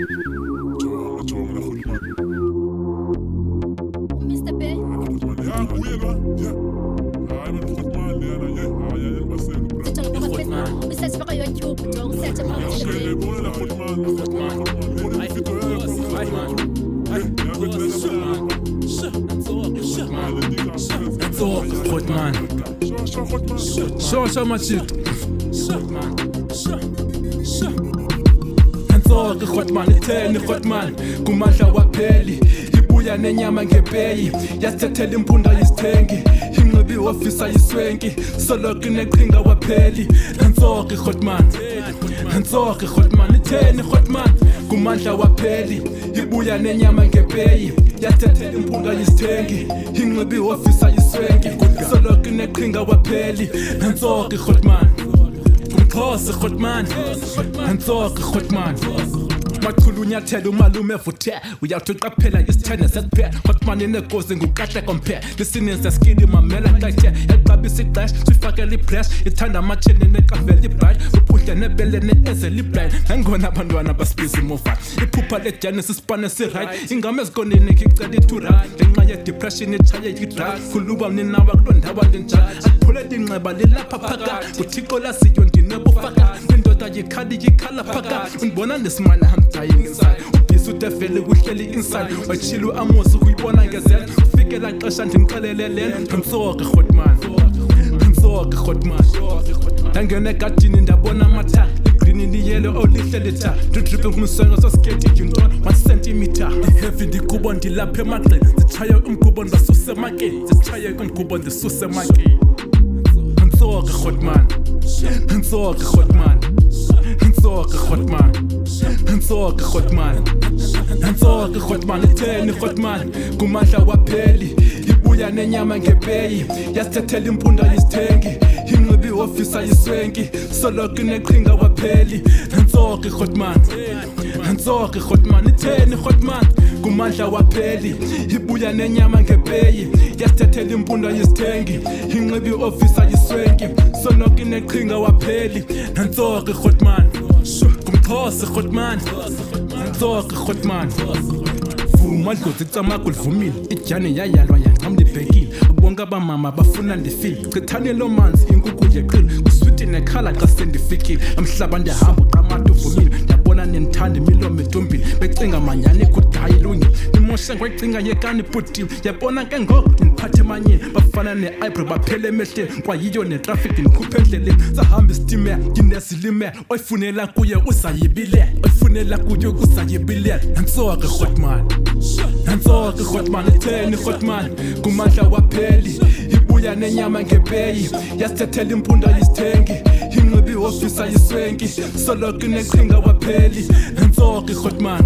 Mr. B. Research baka YouTube dong search mga Grootman. Show my shit. Hands-on, Grootman, itheni Grootman. Kumandla wapheli. Ibuya nenyama ngepeyi. Yasithethela impunda yisithengi. Inqibi ofisa yiswenki. Soloko neqhinga wapheli. Hands-on, Grootman. Hands-on, Grootman, itheni Grootman. Kumandla wapheli. Ibuya nenyama ngepeyi. Yasithethela impunda yisithengi. Inqibi ofisa yiswenki. Soloko neqhinga wapheli. Hands-on, Grootman. Kumxhosa Grootman. Hands-on, Grootman. Makhulu unyathela umalume evuthe uyawuthi uqaphela isithene sesiphela Grootman inegozi ngukahle compare lisinini sesikili mamela xethe yaqabisa ixesha sifakela ibresh ithanda amatsheni nekavela ibhayit uphuhle nebele ne-ezela ibhayit nangona abantwana basibiza imova iphupha legenesis sipane siright ingame ezikoneni ngicela ithura ngenxa yedepression itshaye idrug khuluba mninawa kuloo ndawo linjalo aphule linxeba lilapha phakathi uthixo lasiyo ndinebufaka indoda yikhala phakathi undibona ndisimana dying inside ubhisi udevele kuhleli inside wachilu amosi kuyibona ngezela ufikela xesha ndimxelelelena Hands-on, Grootman. Hands-on, Grootman. Ndangena egadini ndabona amatha igreen liyelo olihle litha ndidripe ngumsengo sosketi yintona 1 centimeter iheavy ndikubo ndilapha emagqeni zitshaye umgubo ndasuse emakeni zitshaye umgubo ndisuse emakeni Hands-on, Grootman. Hands-on, Grootman. Hands-on, Grootman. Hands-on, Grootman. Hands-on, Grootman, itheni Grootman. Kumandla wapheli ibuya nenyama ngepeyi yasithethela impunda yisithengi inqibi ofisa yiswenki soloko neqhinga wapheli Hands-on, Grootman. Hands-on, Grootman, itheni Grootman. Kumandla wapheli ibuya nenyama ngepeyi yasithethela impunda yisithengi inqibi ofisa yiswenki soloko neqhinga wapheli Hands-on, Grootman. Kumxhosa Grootman. Hands-on, Grootman. Vuma dlozi icamagu livumile ijani yayalwa yancamla ibhekile bonke abamama bafuna ndifile chithani lo manzi inkukhu yeqile kuswiti nekhala xa sendifikile amhlaba ndihamba uqamata uvumile ndiyabona nendithanda imilomo etumbile becinga manyani kudala ilungile nimoshe ngwecinga yekani ibhutiwe yabona ke ngoku ndiphathe emanyeni bafana ne-eyebrow baphele emehleni kwayiyo netraffic ndikhuphe endleleni sahamba isitimela ndinezilimela oyifunela kuye uzayibilela oyifunela kuye uzayibilela Hands-on, Grootman. Hands-on, Grootman, itheni Grootman. Kumandla wapheli ibuya nenyama ngepeyi yasithethela impunda yisithengi inqibi ofisa yiswenki soloko neqhinga wapheli Hands-on, Grootman.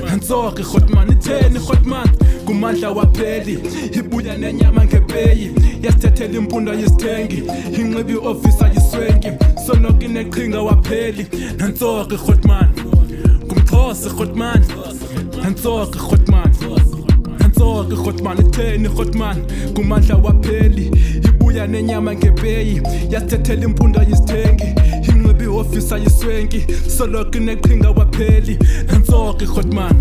Hands-on, Grootman, itheni Grootman. Kumandla wapheli ibuya nenyama ngepeyi yasithethela impunda yisithengi inqibi ofisa yiswenki soloko neqhinga wapheli Hands-on, Grootman. Kumxhosa Grootman. Hands-on, Grootman. Hands-on, Grootman, itheni Grootman. Kumandla wapheli ibuya nenyama ngepeyi yasithethela impunda yisithengi inqibi ofisa yiswenki soloko neqhinga wapheli Hands-on, Grootman.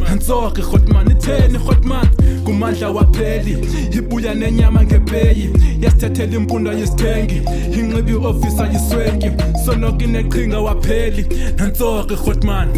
Hands-on, Grootman, itheni Grootman. Kumandla wapheli ibuya nenyama ngepeyi yasithethela impunda yisithengi inqibi ofisa yiswenki soloko neqhinga wapheli Hands-on, Grootman.